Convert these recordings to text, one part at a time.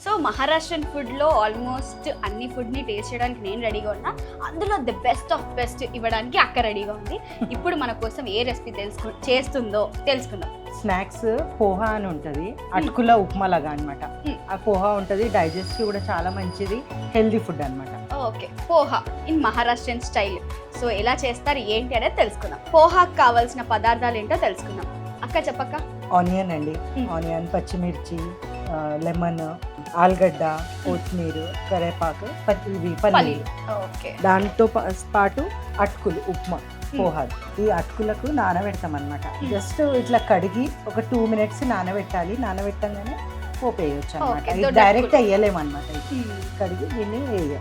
So Maharashtrian ఫుడ్లో almost అన్ని ఫుడ్ని టేస్ట్ చేయడానికి నేను రెడీగా ఉన్నా, అందులో ది బెస్ట్ ఆఫ్ బెస్ట్ ఇవ్వడానికి అక్క రెడీగా ఉంది. ఇప్పుడు మన కోసం ఏ రెసిపీ చేస్తుందో తెలుసుకుందాం. స్నాక్స్ పోహా అని ఉంటుంది, అటుకుల ఉప్మా లాగా అనమాట. ఆ పోహా ఉంటుంది, డైజెస్టివ్ కూడా చాలా మంచిది, హెల్దీ ఫుడ్ అనమాట. Okay, poha in Maharashtrian style. So ఎలా చేస్తారు ఏంటి అనేది తెలుసుకుందాం. పోహాకు కావాల్సిన పదార్థాలు ఏంటో తెలుసుకుందాం. అక్క చెప్పక్క. ఆనియన్ అండి, ఆనియన్, పచ్చిమిర్చి, లెమన్, ఆలుగడ్డ, కొత్తిమీర, కరివేపాకు, ఇవి పల్లీలు. ఓకే, దాంతో పాటు అటుకులు ఉప్మా పోహా. ఈ అటుకులకు నానబెడతాం అనమాట. జస్ట్ ఇట్లా కడిగి ఒక 2 minutes నానబెట్టాలి. నానబెట్టంగానే పోపు వేయొచ్చు అనమాట. డైరెక్ట్ వేయలేమన్నమాట. కడిగి దీన్ని వేయాలి.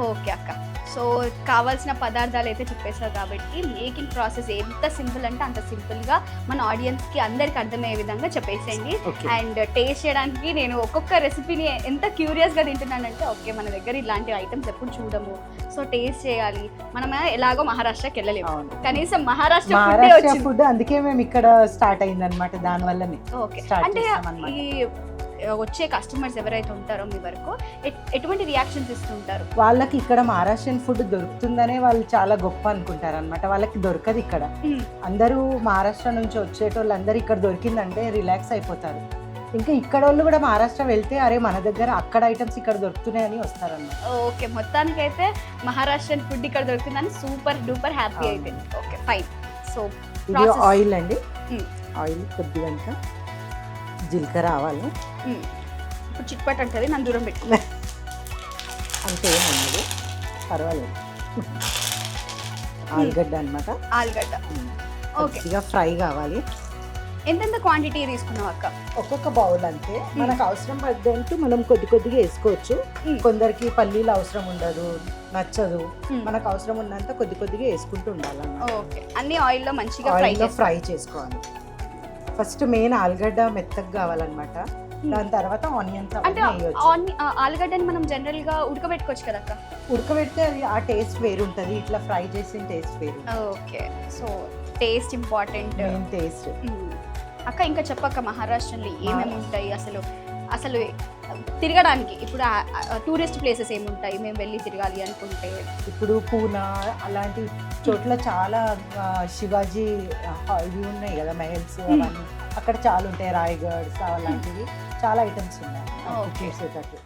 ఓకే అక్క, సో కావాల్సిన పదార్థాలు అయితే చెప్పేశారు కాబట్టి మేకింగ్ ప్రాసెస్ ఎంత సింపుల్ అంటే అంత సింపుల్గా మన ఆడియన్స్కి అందరికి అర్థమయ్యే విధంగా చెప్పేసేయండి. అండ్ టేస్ట్ చేయడానికి నేను ఒక్కొక్క రెసిపీని ఎంత క్యూరియస్గా తింటున్నానంటే, ఓకే మన దగ్గర ఇలాంటి ఐటమ్స్ ఎప్పుడు చూడము, సో టేస్ట్ చేయాలి. మనం ఎలాగో మహారాష్ట్రకి వెళ్ళలేము, కనీసం మహారాష్ట్ర ఫుడ్ అందుకే మేము ఇక్కడ స్టార్ట్ అయింది అనమాట. దానివల్లనే ఓకే. అంటే ఈ వచ్చే కస్టమర్స్ ఎవరైతే ఉంటారో మీ వరకు ఎటువంటి రియాక్షన్స్ ఇస్తుంటారు? వాళ్ళకి ఇక్కడ మహారాష్ట్రన్ ఫుడ్ దొరుకుతుందనే వాళ్ళు చాలా గొప్ప అనుకుంటారు అనమాట. వాళ్ళకి దొరకదు ఇక్కడ. అందరూ మహారాష్ట్ర నుంచి వచ్చేటోళ్ళు అందరూ ఇక్కడ దొరికిందంటే రిలాక్స్ అయిపోతారు. ఇంకా ఇక్కడ వాళ్ళు కూడా మహారాష్ట్ర వెళ్తే అరే మన దగ్గర అక్కడ ఐటమ్స్ ఇక్కడ దొరుకుతున్నాయని వస్తారన్నమాట. ఓకే, మొత్తానికి అయితే మహారాష్ట్రన్ ఫుడ్ ఇక్కడ దొరుకుతుందని సూపర్ డూపర్ హ్యాపీ అయిపోయింది. Okay fine. సో ఇది ఆయిల్ అండి, ఆయిల్ కొద్దిగా జీలకర్ర ఆవాలు. ఇప్పుడు చిట్పట్ అంటది, నన్ను దూరం పెట్టుకున్నా అంతే ఏమన్నది పర్వాలేదు. ఆలుగడ్డ అనమాట, ఆలుగడ్డ. ఓకే, ఇక ఫ్రై కావాలి. ఎంతెంత క్వాంటిటీ తీసుకున్నావు అక్క? ఒక్కొక్క బౌల్ అంటే మనకు అవసరం పడ్డంటూ మనం కొద్దిగా వేసుకోవచ్చు. కొందరికి పల్లీలు అవసరం ఉండదు, నచ్చదు. మనకు అవసరం ఉన్నంత కొద్దిగా వేసుకుంటూ ఉండాలన్నమాట. ఓకే, అన్ని ఆయిల్లో మంచిగా ఫ్రై చేసుకోవాలి. ఫస్ట్ మెయిన్ ఆలుగడ్డ మెత్తగా కావాలన్నమాట. దాని తర్వాత ఆనియన్స్. అంటే ఆలుగడ్డని మనం జనరల్ గా ఉడకబెట్టుకోవచ్చు కదా అక్క? ఉడకబెడితే అది ఆ టేస్ట్ వేరు ఉంటుంది, ఇట్లా ఫ్రై చేసిన టేస్ట్ వేరు. Okay, so taste important, main taste. అక్క ఇంకా చెప్పక్క, మహారాష్ట్రలో ఏమేమి ఉంటాయి అసలు? అసలు తిరగడానికి ఇప్పుడు టూరిస్ట్ ప్లేసెస్ ఏముంటాయి మేము వెళ్ళి తిరగాలి అనుకుంటే? ఇప్పుడు పూనా అలాంటి చోట్ల చాలా శివాజీ ఇవి ఉన్నాయి కదా, మెహల్స్, అవన్నీ అక్కడ చాలా ఉంటాయి. రాయగఢ్ అలాంటివి చాలా ఐటమ్స్ ఉన్నాయి చూసేటట్టు.